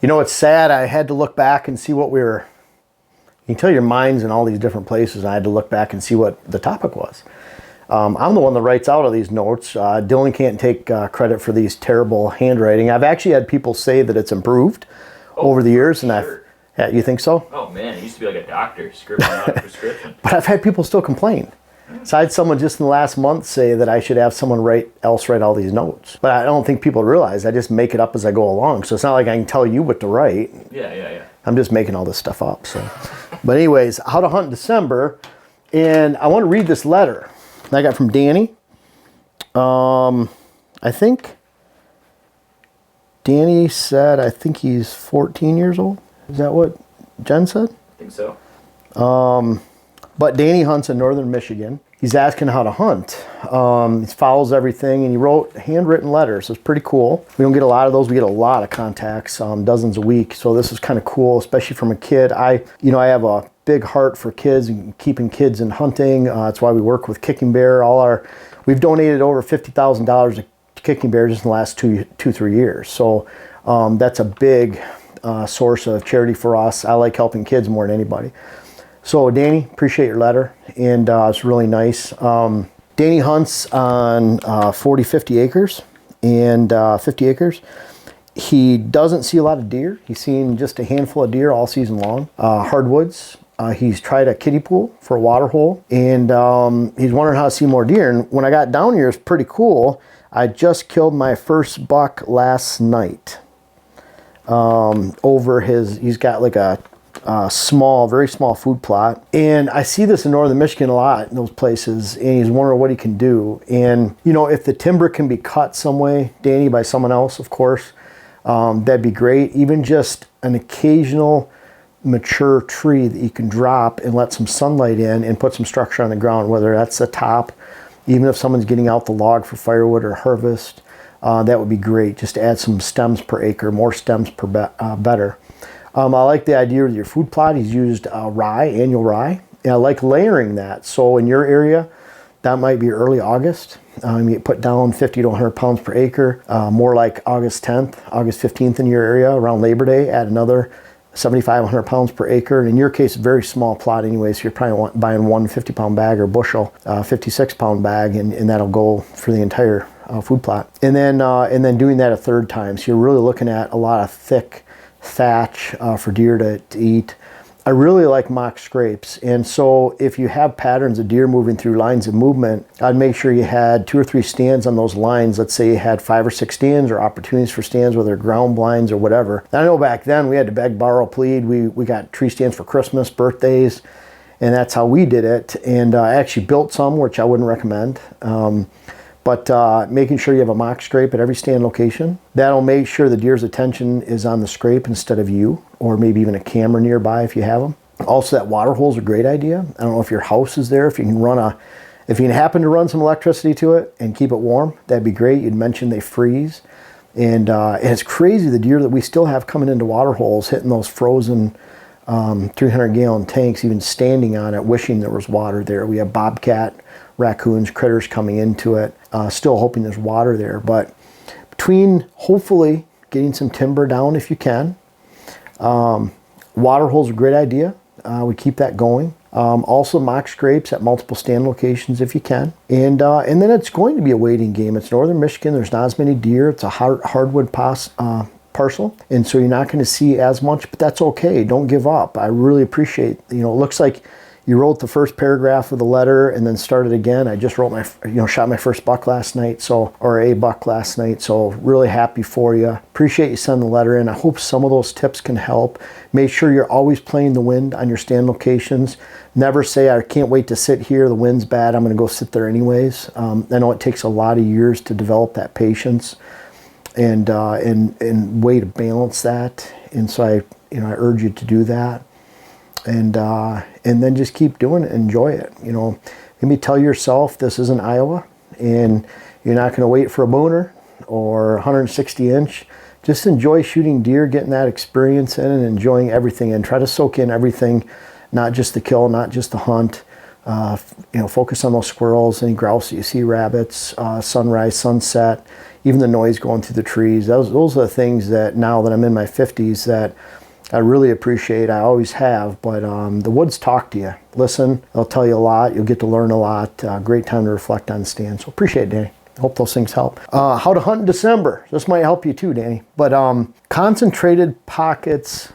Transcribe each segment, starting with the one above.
You know, it's sad. I had to look back and see what we were. You can tell your mind's in all these different places. I had to look back and see what the topic was. I'm the one that writes out all these notes. Dylan can't take credit for these terrible handwriting. I've actually had people say that it's improved over the years, and sure. You think so? Oh man, it used to be like a doctor scribbling out a prescription. But I've had people still complain. So I had someone just in the last month say that I should have someone else write all these notes. But I don't think people realize I just make it up as I go along. So it's not like I can tell you what to write. Yeah. I'm just making all this stuff up. So, but anyways, how to hunt in December. And I want to read this letter I got from Danny. I think Danny said, I think he's 14 years old. Is that what Jen said? I think so. But Danny hunts in northern Michigan. He's asking how to hunt. He follows everything, and he wrote handwritten letters. It's pretty cool. We don't get a lot of those. We get a lot of contacts, dozens a week. So this is kind of cool, especially from a kid. I have a big heart for kids and keeping kids in hunting. That's why we work with Kicking Bear. We've donated over $50,000 to Kicking Bear just in the last 3 years. So that's a big source of charity for us. I like helping kids more than anybody. So Danny, appreciate your letter, and it's really nice. Danny hunts on 50 acres, and 50 acres. He doesn't see a lot of deer. He's seen just a handful of deer all season long. Hardwoods. He's tried a kiddie pool for a water hole, and he's wondering how to see more deer. And when I got down here, it's pretty cool. I just killed my first buck last night. He's got like a very small food plot. And I see this in northern Michigan a lot in those places, and he's wondering what he can do. And, if the timber can be cut some way, Danny, by someone else, of course, that'd be great. Even just an occasional mature tree that you can drop and let some sunlight in and put some structure on the ground, whether that's the top, even if someone's getting out the log for firewood or harvest, that would be great. Just to add some stems per acre, more stems per better. I like the idea of your food plot. He's used annual rye, and I like layering that. So in your area, that might be early August. You put down 50 to 100 pounds per acre, more like August 10th, August 15th in your area, around Labor Day, add another 75, 100 pounds per acre. And in your case, a very small plot anyway, so you're probably buying one 50-pound bag or bushel, 56-pound bag, and that'll go for the entire food plot. And then doing that a third time. So you're really looking at a lot of thick thatch for deer to eat. I really like mock scrapes, and so if you have patterns of deer moving through lines of movement, I'd make sure you had 2 or 3 stands on those lines. Let's say you had 5 or 6 stands or opportunities for stands, whether ground blinds or whatever. And I know back then we had to beg, borrow, plead. We got tree stands for Christmas, birthdays, and that's how we did it. And I actually built some, which I wouldn't recommend. But making sure you have a mock scrape at every stand location. That'll make sure the deer's attention is on the scrape instead of you, or maybe even a camera nearby if you have them. Also, that water hole is a great idea. I don't know if your house is there, if you can happen to run some electricity to it and keep it warm, that'd be great. You'd mentioned they freeze. And it's crazy, the deer that we still have coming into water holes, hitting those frozen 300-gallon tanks, even standing on it, wishing there was water there. We have bobcat, raccoons, critters coming into it, still hoping there's water there. But between hopefully getting some timber down if you can, water holes are a great idea. We keep that going. Also mock scrapes at multiple stand locations if you can. And then it's going to be a waiting game. It's northern Michigan. There's not as many deer. It's a hardwood parcel, and so you're not going to see as much, but that's okay. Don't give up. I really appreciate, it looks like you wrote the first paragraph of the letter and then started again. I just shot my first buck last night, or a buck last night, so really happy for you. Appreciate you sending the letter in. I hope some of those tips can help. Make sure you're always playing the wind on your stand locations. Never say, I can't wait to sit here, the wind's bad, I'm going to go sit there anyways. I know it takes a lot of years to develop that patience and way to balance that, and so I urge you to do that. And then just keep doing it, enjoy it. Maybe tell yourself this isn't Iowa, and you're not going to wait for a booner or 160 inch. Just enjoy shooting deer, getting that experience in, and enjoying everything, and try to soak in everything, not just the kill, not just the hunt. Focus on those squirrels, any grouse that you see, rabbits, sunrise, sunset, even the noise going through the trees. Those are the things that now that I'm in my 50s that I really appreciate. I always have, but the woods talk to you. Listen, they'll tell you a lot. You'll get to learn a lot. Great time to reflect on stand. So appreciate it, Danny. Hope those things help. How to hunt in December. This might help you too, Danny. But concentrated pockets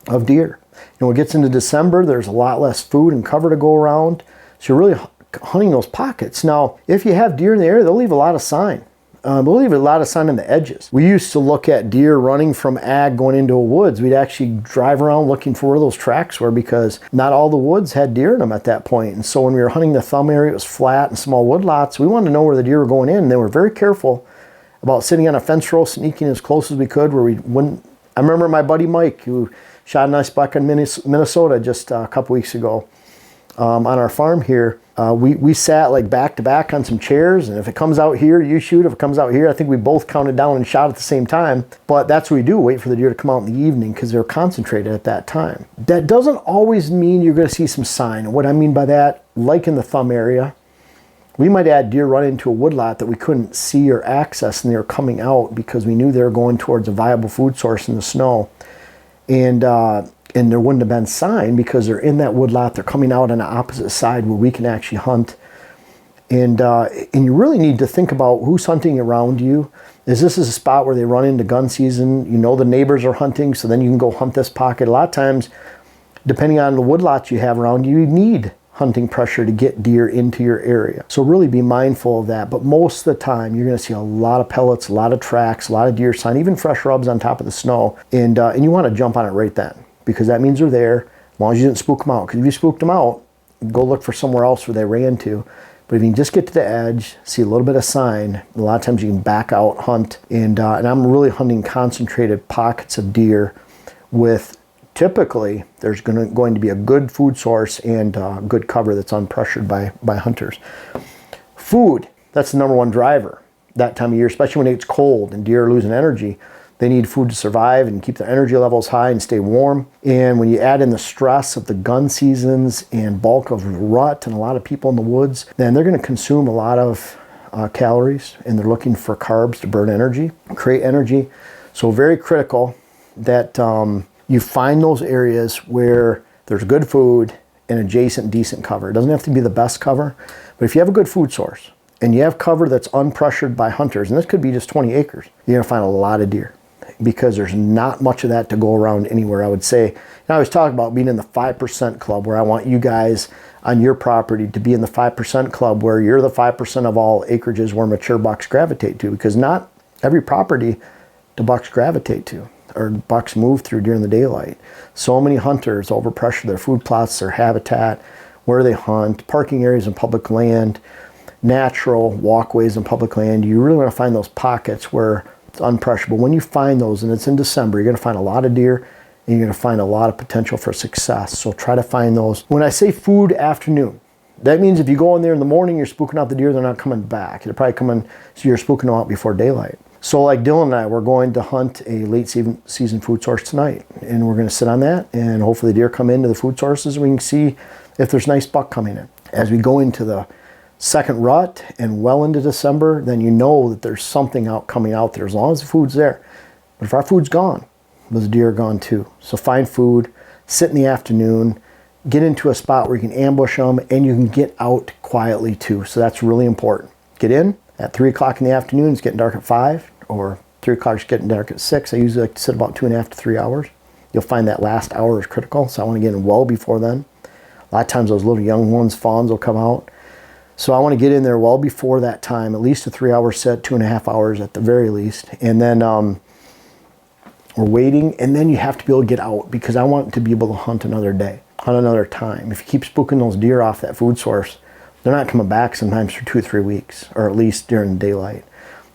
of deer. When it gets into December, there's a lot less food and cover to go around. So you're really hunting those pockets. Now, if you have deer in the area, they'll leave a lot of sign. They'll leave a lot of sign on the edges. We used to look at deer running from ag going into a woods. We'd actually drive around looking for where those tracks were because not all the woods had deer in them at that point. And so when we were hunting the thumb area, it was flat and small wood lots. We wanted to know where the deer were going in. And they were very careful about sitting on a fence row, sneaking as close as we could where we wouldn't. I remember my buddy Mike, who shot a nice buck in Minnesota just a couple weeks ago on our farm here. We sat like back to back on some chairs, and if it comes out here, you shoot. If it comes out here, I think we both counted down and shot at the same time. But that's what we do, wait for the deer to come out in the evening because they're concentrated at that time. That doesn't always mean you're going to see some sign. And what I mean by that, like in the thumb area, we might add deer run into a woodlot that we couldn't see or access, and they were coming out because we knew they were going towards a viable food source in the snow. And there wouldn't have been sign because they're in that woodlot. They're coming out on the opposite side where we can actually hunt. And you really need to think about who's hunting around you. Is this a spot where they run into gun season? You know the neighbors are hunting, so then you can go hunt this pocket. A lot of times, depending on the woodlots you have around you, you need hunting pressure to get deer into your area. So really be mindful of that. But most of the time, you're going to see a lot of pellets, a lot of tracks, a lot of deer sign, even fresh rubs on top of the snow. And you want to jump on it right then because that means they're there as long as you didn't spook them out. Because if you spooked them out, go look for somewhere else where they ran to. But if you can just get to the edge, see a little bit of sign, a lot of times you can back out, hunt. And I'm really hunting concentrated pockets of deer with typically, there's going to be a good food source and good cover that's unpressured by hunters. Food, that's the number one driver that time of year, especially when it's cold and deer are losing energy. They need food to survive and keep their energy levels high and stay warm. And when you add in the stress of the gun seasons and bulk of rut and a lot of people in the woods, then they're going to consume a lot of calories, and they're looking for carbs to burn energy, create energy. So very critical that you find those areas where there's good food and adjacent decent cover. It doesn't have to be the best cover, but if you have a good food source and you have cover that's unpressured by hunters, and this could be just 20 acres, you're gonna find a lot of deer because there's not much of that to go around anywhere, I would say. And I was talking about being in the 5% club where I want you guys on your property to be in the 5% club where you're the 5% of all acreages where mature bucks gravitate to, because not every property do bucks gravitate to or bucks move through during the daylight. So many hunters overpressure their food plots, their habitat, where they hunt, parking areas in public land, natural walkways in public land. You really want to find those pockets where it's unpressured. But when you find those, and it's in December, you're going to find a lot of deer and you're going to find a lot of potential for success. So try to find those. When I say food afternoon, that means if you go in there in the morning, you're spooking out the deer, they're not coming back. They're probably coming, so you're spooking them out before daylight. So like Dylan and I, we're going to hunt a late season food source tonight, and we're going to sit on that, and hopefully the deer come into the food sources and we can see if there's nice buck coming in. As we go into the second rut and well into December, then you know that there's something coming out there as long as the food's there. But if our food's gone, those deer are gone too. So find food, sit in the afternoon, get into a spot where you can ambush them, and you can get out quietly too. So that's really important. Get in at 3 o'clock in the afternoon. It's getting dark at 5, or 3 o'clock is getting dark at 6. I usually like to sit about 2.5 to 3 hours. You'll find that last hour is critical, so I want to get in well before then. A lot of times those little young ones, fawns, will come out. So I want to get in there well before that time, at least a 3-hour set, 2.5 hours at the very least. And then we're waiting, and then you have to be able to get out because I want to be able to hunt another day, hunt another time. If you keep spooking those deer off that food source, they're not coming back sometimes for 2 or 3 weeks, or at least during the daylight.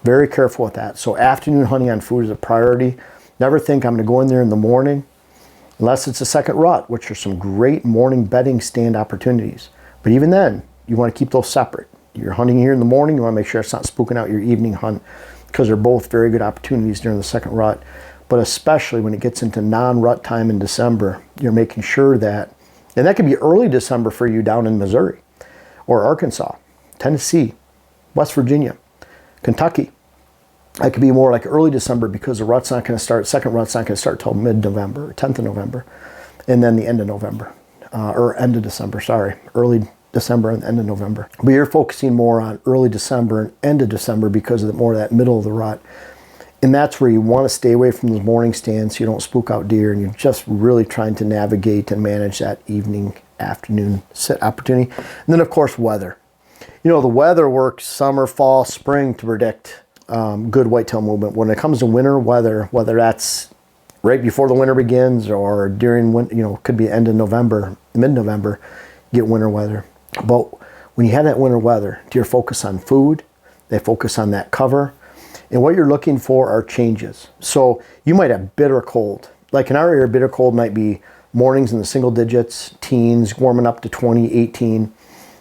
Very careful with that. So afternoon hunting on food is a priority. Never think I'm going to go in there in the morning, unless it's a second rut, which are some great morning bedding stand opportunities. But even then, you want to keep those separate. You're hunting here in the morning, you want to make sure it's not spooking out your evening hunt, because they're both very good opportunities during the second rut. But especially when it gets into non-rut time in December, you're making sure that And that could be early December for you down in Missouri or Arkansas, Tennessee, West Virginia, Kentucky. That could be more like early December because the rut's not going to start, second rut's not going to start till mid-November, 10th of November, and then the end of November, or end of December, sorry, early December and end of November. But you're focusing more on early December and end of December because of more of that middle of the rut. And that's where you want to stay away from those morning stands so you don't spook out deer, and you're just really trying to navigate and manage that evening, afternoon sit opportunity. And then, of course, weather. The weather works summer, fall, spring to predict good whitetail movement. When it comes to winter weather, whether that's right before the winter begins or during winter, could be end of November, mid-November, get winter weather. But when you have that winter weather, deer focus on food, they focus on that cover, and what you're looking for are changes. So you might have bitter cold. Like in our area, bitter cold might be mornings in the single digits, teens, warming up to 20, 18.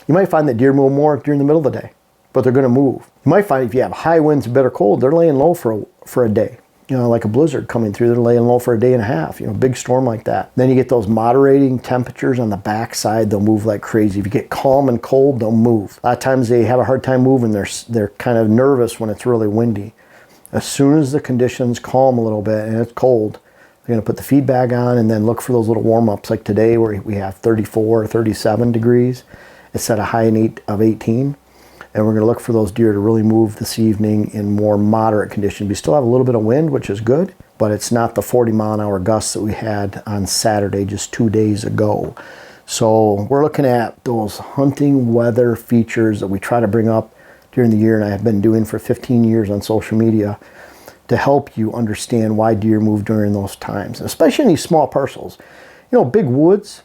You might find that deer move more during the middle of the day, but they're going to move. You might find if you have high winds and bitter cold, they're laying low for a day. Like a blizzard coming through, they're laying low for a day and a half, big storm like that. Then you get those moderating temperatures on the backside, they'll move like crazy. If you get calm and cold, they'll move. A lot of times they have a hard time moving. They're kind of nervous when it's really windy. As soon as the conditions calm a little bit and it's cold, they're going to put the feed bag on and then look for those little warm-ups like today where we have 34 or 37 degrees. It's at a high of 18. And we're going to look for those deer to really move this evening in more moderate conditions. We still have a little bit of wind, which is good, but it's not the 40-mile-an-hour gusts that we had on Saturday just 2 days ago. So we're looking at those hunting weather features that we try to bring up during the year, and I have been doing for 15 years on social media to help you understand why deer move during those times, especially in these small parcels. Big woods,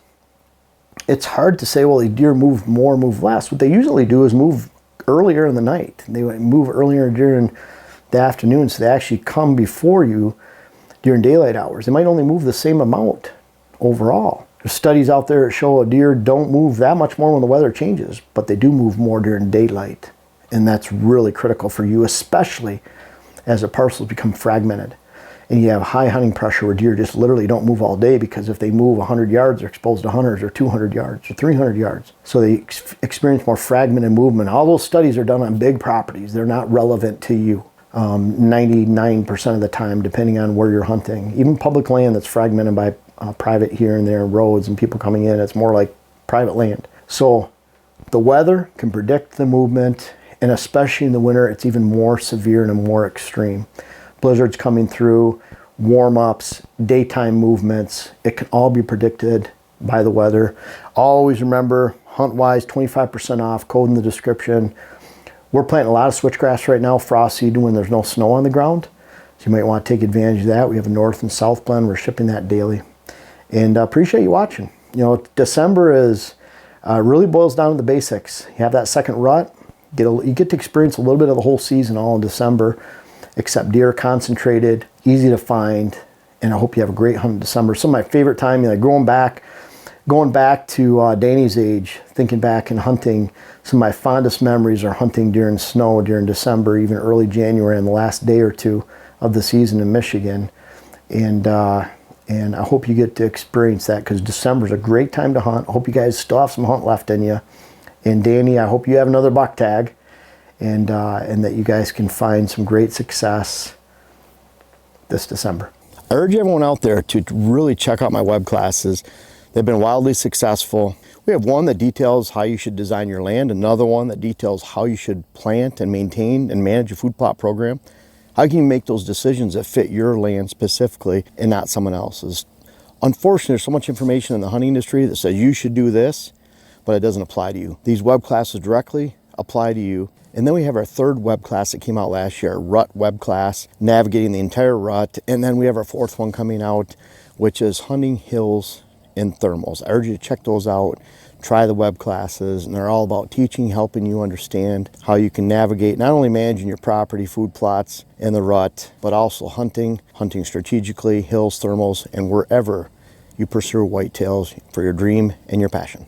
it's hard to say, well, the deer move more, move less. What they usually do is move earlier in the night. They move earlier during the afternoon, so they actually come before you during daylight hours. They might only move the same amount overall. There's studies out there that show a deer don't move that much more when the weather changes, but they do move more during daylight. And that's really critical for you, especially as the parcels become fragmented. And you have high hunting pressure where deer just literally don't move all day because if they move 100 yards, they're exposed to hunters, or 200 yards, or 300 yards. So they experience more fragmented movement. All those studies are done on big properties. They're not relevant to you 99% of the time, depending on where you're hunting. Even public land that's fragmented by private here and there, roads and people coming in, it's more like private land. So the weather can predict the movement, and especially in the winter, it's even more severe and more extreme. Blizzards coming through, warm-ups, daytime movements, it can all be predicted by the weather. Always remember, hunt-wise, 25% off, code in the description. We're planting a lot of switchgrass right now, frost seeding when there's no snow on the ground. So you might want to take advantage of that. We have a north and south blend. We're shipping that daily. And appreciate you watching. December really boils down to the basics. You have that second rut. You get to experience a little bit of the whole season all in December, except deer concentrated, easy to find, and I hope you have a great hunt in December. Some of my favorite time, going back to Danny's age, thinking back and hunting, some of my fondest memories are hunting during snow, during December, even early January, and the last day or two of the season in Michigan. And I hope you get to experience that because December is a great time to hunt. I hope you guys still have some hunt left in you. And Danny, I hope you have another buck tag, and that you guys can find some great success this December. I urge everyone out there to really check out my web classes. They've been wildly successful. We have one that details how you should design your land, another one that details how you should plant and maintain and manage a food plot program. How can you make those decisions that fit your land specifically and not someone else's? Unfortunately, there's so much information in the hunting industry that says you should do this, but it doesn't apply to you. These web classes directly apply to you. And then we have our third web class that came out last year, our rut web class, navigating the entire rut. And then we have our fourth one coming out, which is hunting hills and thermals. I urge you to check those out, try the web classes, and they're all about teaching, helping you understand how you can navigate, not only managing your property, food plots, and the rut, but also hunting strategically, hills, thermals, and wherever you pursue whitetails for your dream and your passion.